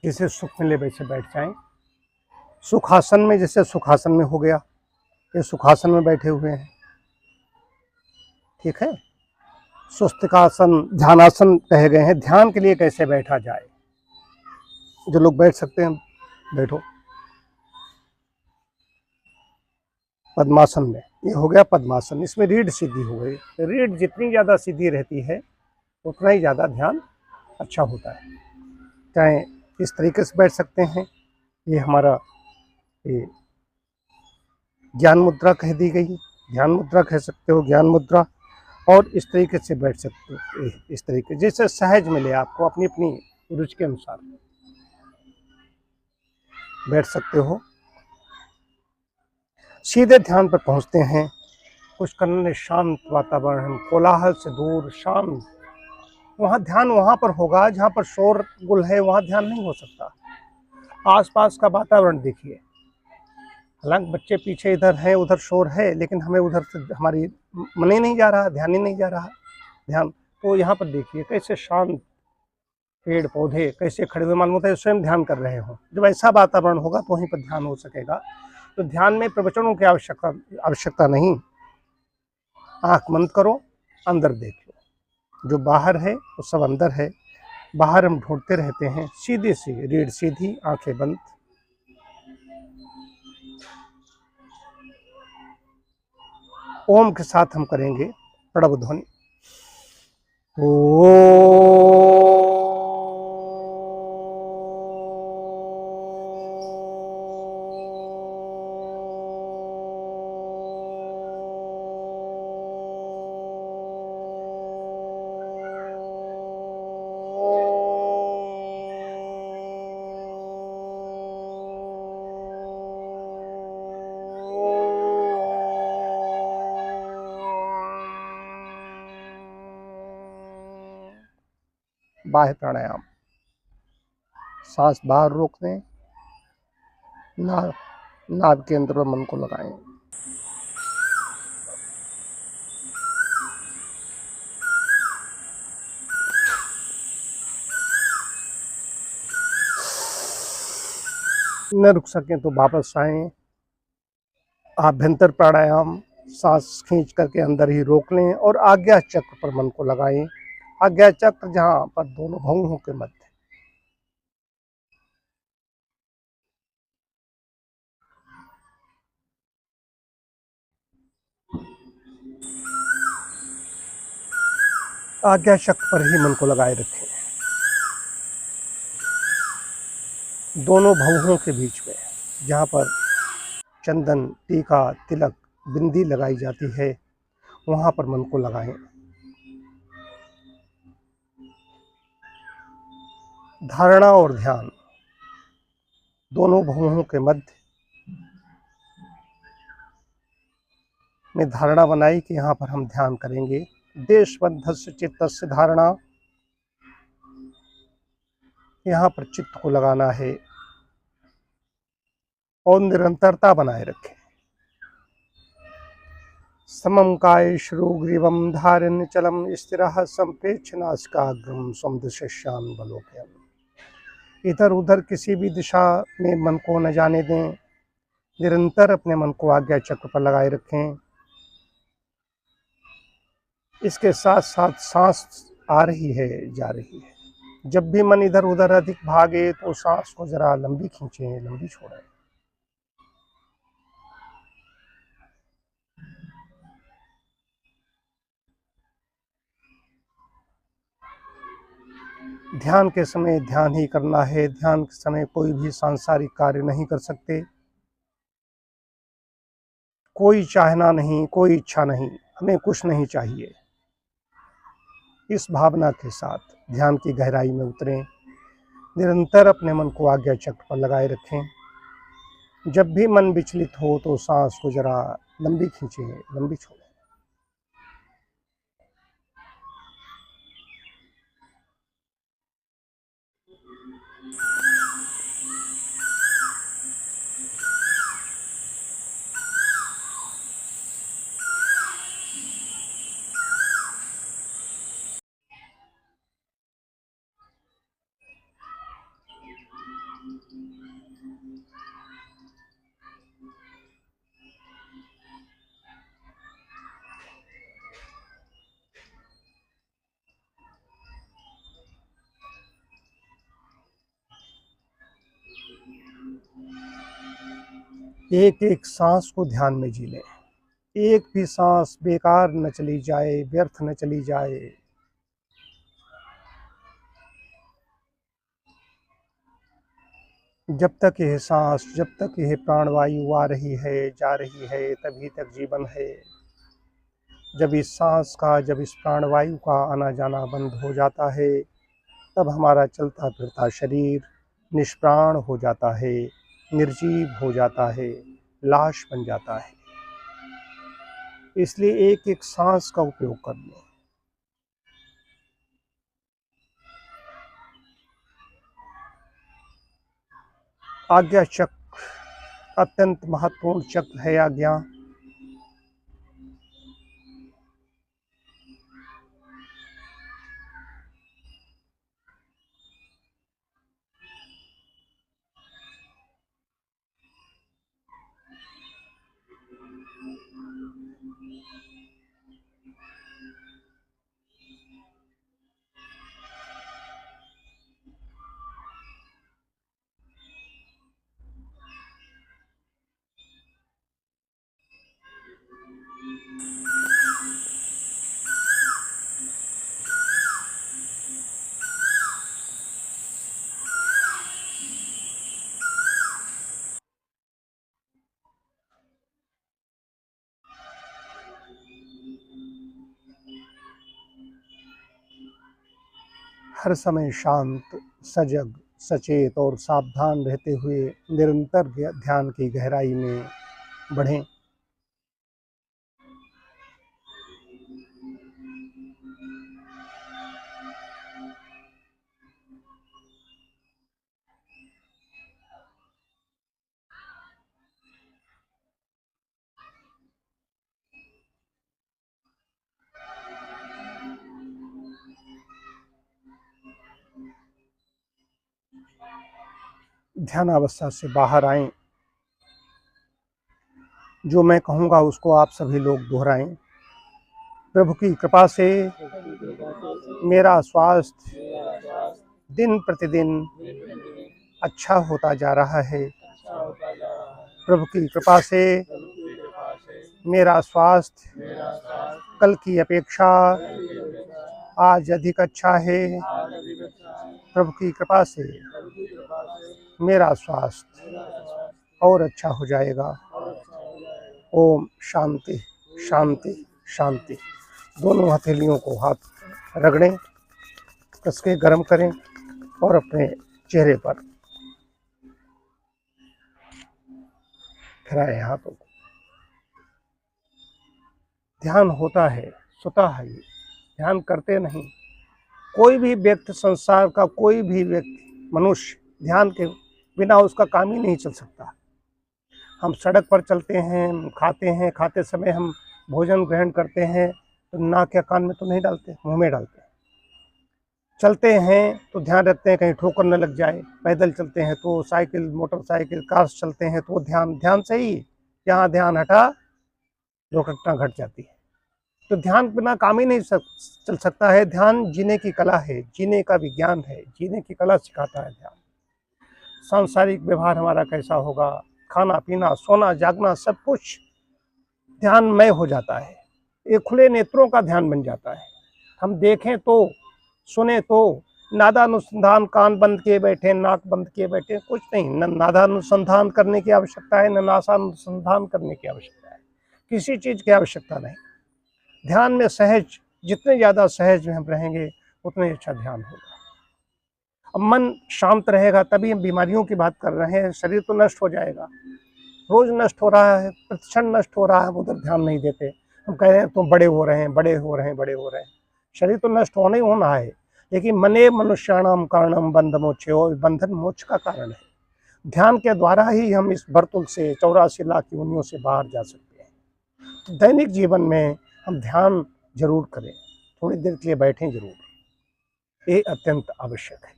जिसे सुख मिले वैसे बैठ जाएं। सुखासन में, जैसे सुखासन में हो गया, ये सुखासन में बैठे हुए हैं, ठीक है। स्वस्तिकासन, ध्यानासन कहे गए हैं। ध्यान के लिए कैसे बैठा जाए, जो लोग बैठ सकते हैं बैठो। पद्मासन में, ये हो गया पद्मासन, इसमें रीढ़ सीधी हो गई। रीढ़ जितनी ज़्यादा सीधी रहती है उतना ही ज़्यादा ध्यान अच्छा होता है। चाहे इस तरीके से बैठ सकते हैं, ये हमारा ये ज्ञान मुद्रा कह दी गई, ध्यान मुद्रा कह सकते हो, ज्ञान मुद्रा। और इस तरीके से बैठ सकते हो, इस तरीके, जैसे सहज मिले आपको, अपनी अपनी रुचि के अनुसार बैठ सकते हो। सीधे ध्यान पर पहुंचते हैं। कुछ करने, शांत वातावरण, कोलाहल से दूर, शांत। वहाँ ध्यान वहाँ पर होगा जहाँ पर शोर गुल है, वहाँ ध्यान नहीं हो सकता। आसपास का वातावरण देखिए, हालांकि बच्चे पीछे इधर हैं, उधर शोर है, लेकिन हमें उधर से हमारी मन ही नहीं जा रहा, ध्यान ही नहीं जा रहा ध्यान। तो यहाँ पर देखिए कैसे शांत, पेड़ पौधे कैसे खड़े हुए, मालूम होता है स्वयं ध्यान कर रहे हो। जब ऐसा वातावरण होगा तो वहीं पर ध्यान हो सकेगा। तो ध्यान में प्रवचनों की आवश्यकता नहीं। आंख बंद करो, अंदर देख लो, जो बाहर है वो सब अंदर है। बाहर हम ढूंढते रहते हैं, सीधी सी रीढ़ सीधी, आंखें बंद। ओम के साथ हम करेंगे प्रणव ध्वनि। ओ बाह्य प्राणायाम, सांस बाहर रोक दें, नाभ के अंदर मन को लगाएं। न रुक सकें तो वापस आएं। आभ्यंतर प्राणायाम, सांस खींच करके अंदर ही रोक लें और आज्ञा चक्र पर मन को लगाएं। आज्ञा चक्र जहाँ पर दोनों भौहों के मध्य। आज्ञा चक्र पर ही मन को लगाए रखें, दोनों भौहों के बीच में, जहाँ पर चंदन, टीका, तिलक, बिंदी लगाई जाती है, वहाँ पर मन को लगाएं। धारणा और ध्यान, दोनों भौहों के मध्य में धारणा बनाई कि यहाँ पर हम ध्यान करेंगे। देशबद्धस्य चित्तस्य धारणा, यहाँ पर चित्त को लगाना है और निरंतरता बनाए रखें। समम काय श्रुग्रीवम धारण्य चलम स्थिरः संप्रेक्ष्य नासिकाग्रम स्वमदृश्यान बलोकयम्। इधर उधर किसी भी दिशा में मन को न जाने दें, निरंतर अपने मन को आज्ञा चक्र पर लगाए रखें। इसके साथ साथ सांस आ रही है, जा रही है। जब भी मन इधर उधर अधिक भागे तो सांस को जरा लंबी खींचें, लंबी छोड़ें। ध्यान के समय ध्यान ही करना है। ध्यान के समय कोई भी सांसारिक कार्य नहीं कर सकते। कोई चाहना नहीं, कोई इच्छा नहीं, हमें कुछ नहीं चाहिए। इस भावना के साथ ध्यान की गहराई में उतरें। निरंतर अपने मन को आज्ञा चक्र पर लगाए रखें। जब भी मन विचलित हो तो सांस को जरा लंबी खींचें, लंबी छोड़ें। एक एक सांस को ध्यान में जी लें, एक भी सांस बेकार न चली जाए, व्यर्थ न चली जाए। जब तक यह सांस, जब तक यह प्राणवायु आ रही है, जा रही है, तभी तक जीवन है। जब इस सांस का, जब इस प्राणवायु का आना जाना बंद हो जाता है, तब हमारा चलता फिरता शरीर निष्प्राण हो जाता है, निर्जीव हो जाता है, लाश बन जाता है। इसलिए एक एक सांस का उपयोग कर लें। आज्ञा चक्र अत्यंत महत्वपूर्ण चक्र है। आज्ञा हर समय शांत, सजग, सचेत और सावधान रहते हुए निरंतर ध्यान की गहराई में बढ़ें। ध्यान अवस्था से बाहर आएं। जो मैं कहूँगा उसको आप सभी लोग दोहराएं। प्रभु की कृपा से मेरा स्वास्थ्य दिन प्रतिदिन अच्छा होता जा रहा है। प्रभु की कृपा से मेरा स्वास्थ्य कल की अपेक्षा आज अधिक अच्छा है। प्रभु की कृपा से मेरा स्वास्थ्य और अच्छा हो जाएगा। ओम शांति शांति शांति। दोनों हथेलियों को हाथ रगड़ें, कस के गर्म करें और अपने चेहरे पर फिराएं हाथों को। ध्यान होता है, सोता है, ये ध्यान करते नहीं। कोई भी व्यक्ति, संसार का कोई भी व्यक्ति, मनुष्य ध्यान के बिना उसका काम ही नहीं चल सकता। हम सड़क पर चलते हैं, खाते हैं, खाते समय हम भोजन ग्रहण करते हैं तो नाक या कान में तो नहीं डालते, मुंह में डालते हैं। चलते हैं तो ध्यान रखते हैं कहीं ठोकर न लग जाए। पैदल चलते हैं तो, साइकिल, मोटरसाइकिल, कार चलते हैं तो ध्यान से ही, जहाँ ध्यान हटा दुर्घटना घट जाती है। तो ध्यान बिना काम ही नहीं चल सकता है। ध्यान जीने की कला है, जीने का विज्ञान है, जीने की कला सिखाता है ध्यान। सांसारिक व्यवहार हमारा कैसा होगा, खाना पीना, सोना जागना, सब कुछ ध्यानमय हो जाता है। ये खुले नेत्रों का ध्यान बन जाता है। हम देखें तो, सुने तो, नादानुसंधान, कान बंद किए बैठे, नाक बंद किए बैठे, कुछ नहीं। न नादानुसंधान करने की आवश्यकता है, न नासानुसंधान करने की आवश्यकता है, किसी चीज की आवश्यकता नहीं। ध्यान में सहज, जितने ज़्यादा सहज में हम रहेंगे उतने अच्छा ध्यान होगा। अब मन शांत रहेगा तभी हम बीमारियों की बात कर रहे हैं। शरीर तो नष्ट हो जाएगा, रोज नष्ट हो रहा है, प्रतिक्षण नष्ट हो रहा है, हम उधर ध्यान नहीं देते। हम कह रहे हैं तुम बड़े हो रहे हैं, बड़े हो रहे हैं, बड़े हो रहे हैं। शरीर तो नष्ट होना ही होना है, लेकिन मने मनुष्याणाम कारणम बंध मोक्ष, बंधन मोक्ष का कारण है। ध्यान के द्वारा ही हम इस वर्तुल से, 84 लाख योनियों से बाहर जा सकते हैं। दैनिक जीवन में हम ध्यान जरूर करें, थोड़ी देर के लिए बैठें जरूर, ये अत्यंत आवश्यक है।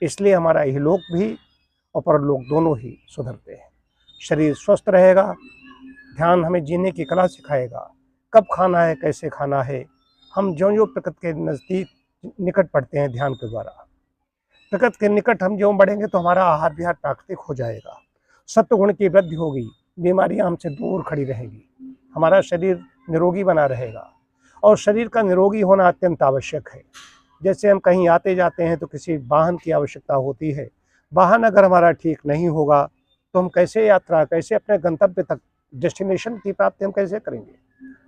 इसलिए हमारा इहलोक भी और परलोक दोनों ही सुधरते हैं। शरीर स्वस्थ रहेगा, ध्यान हमें जीने की कला सिखाएगा, कब खाना है, कैसे खाना है। हम ज्यों प्रकृति के नज़दीक निकट पड़ते हैं ध्यान के द्वारा, प्रकृति के निकट हम ज्यों बढ़ेंगे तो हमारा आहार विहार प्राकृतिक हो जाएगा, सत्व गुण की वृद्धि होगी, बीमारियां हमसे दूर खड़ी रहेंगी, हमारा शरीर निरोगी बना रहेगा। और शरीर का निरोगी होना अत्यंत आवश्यक है। जैसे हम कहीं आते जाते हैं तो किसी वाहन की आवश्यकता होती है, वाहन अगर हमारा ठीक नहीं होगा तो हम कैसे यात्रा, कैसे अपने गंतव्य तक, डेस्टिनेशन की प्राप्ति हम कैसे करेंगे।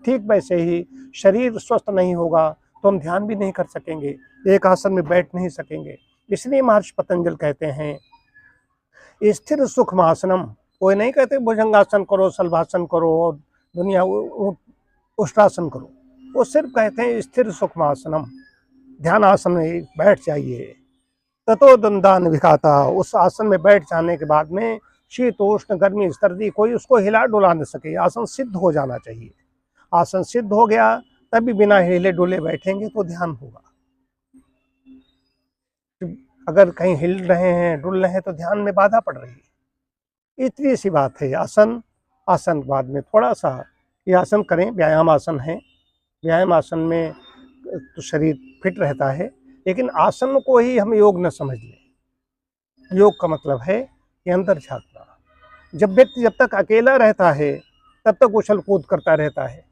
ठीक वैसे ही शरीर स्वस्थ नहीं होगा तो हम ध्यान भी नहीं कर सकेंगे, एक आसन में बैठ नहीं सकेंगे। इसलिए महर्षि पतंजलि कहते हैं स्थिर सुखम आसनम। कोई नहीं कहते भुजंगासन करो, शलभासन करो और दुनिया उष्ट्रासन करो, वो सिर्फ कहते हैं स्थिर सुखम आसनम, ध्यान आसन में बैठ जाइए। ततो दंदान विघाता, उस आसन में बैठ जाने के बाद में शीतोष्ण गर्मी सर्दी कोई उसको हिला डुला न सके, आसन सिद्ध हो जाना चाहिए। आसन सिद्ध हो गया तभी बिना हिले डुले बैठेंगे तो ध्यान होगा। अगर कहीं हिल रहे हैं, डुल रहे हैं तो ध्यान में बाधा पड़ रही है। इतनी सी बात है। आसन बाद में थोड़ा सा ये आसन करें, व्यायाम आसन है, व्यायाम आसन में तो शरीर फिट रहता है, लेकिन आसन को ही हम योग न समझ लें। योग का मतलब है कि अंदर झांकना। जब तक अकेला रहता है तब तक उछल कूद करता रहता है।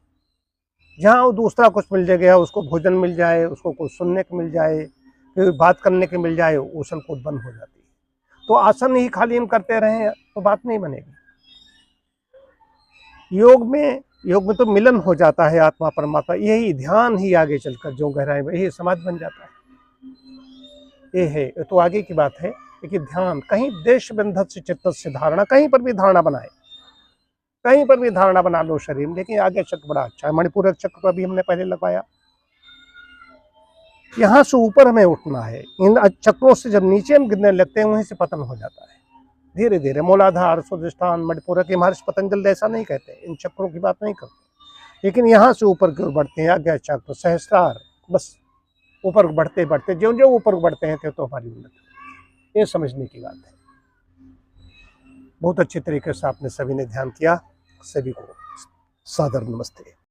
जहाँ वो दूसरा कुछ मिल गया, उसको भोजन मिल जाए, उसको कुछ सुनने को मिल जाए, फिर बात करने के मिल जाए, उछल कूद बंद हो जाती है। तो आसन ही खाली हम करते रहें तो बात नहीं बनेगी। योग में तो मिलन हो जाता है आत्मा परमात्मा, यही ध्यान ही आगे चलकर जो गहराई में यही समाधि बन जाता है। ये है, ये तो आगे की बात है। लेकिन ध्यान कहीं देश बंधत से चित्त से धारणा, कहीं पर भी धारणा बनाए, कहीं पर भी धारणा बना लो शरीर में, लेकिन आगे चक्र बड़ा अच्छा है। मणिपुरक चक्र को भी हमने पहले लगवाया। यहाँ से ऊपर हमें उठना है, इन चक्रों से जब नीचे हम गिरने लगते हैं वहीं से पतन हो जाता है धीरे धीरे। मूलाधार, स्वादिष्ठान, मणिपुरक, महर्षि पतंजलि ऐसा नहीं कहते, इन चक्रों की बात नहीं करते, लेकिन यहाँ से ऊपर की ओर बढ़ते हैं। आज्ञा चक्र, सहस्रार, बस ऊपर बढ़ते बढ़ते ज्यों ज्यों ऊपर बढ़ते हैं तो हमारी उन्नति, ये समझने की बात है। बहुत अच्छे तरीके से आपने सभी ने ध्यान किया। सभी को सादर नमस्ते।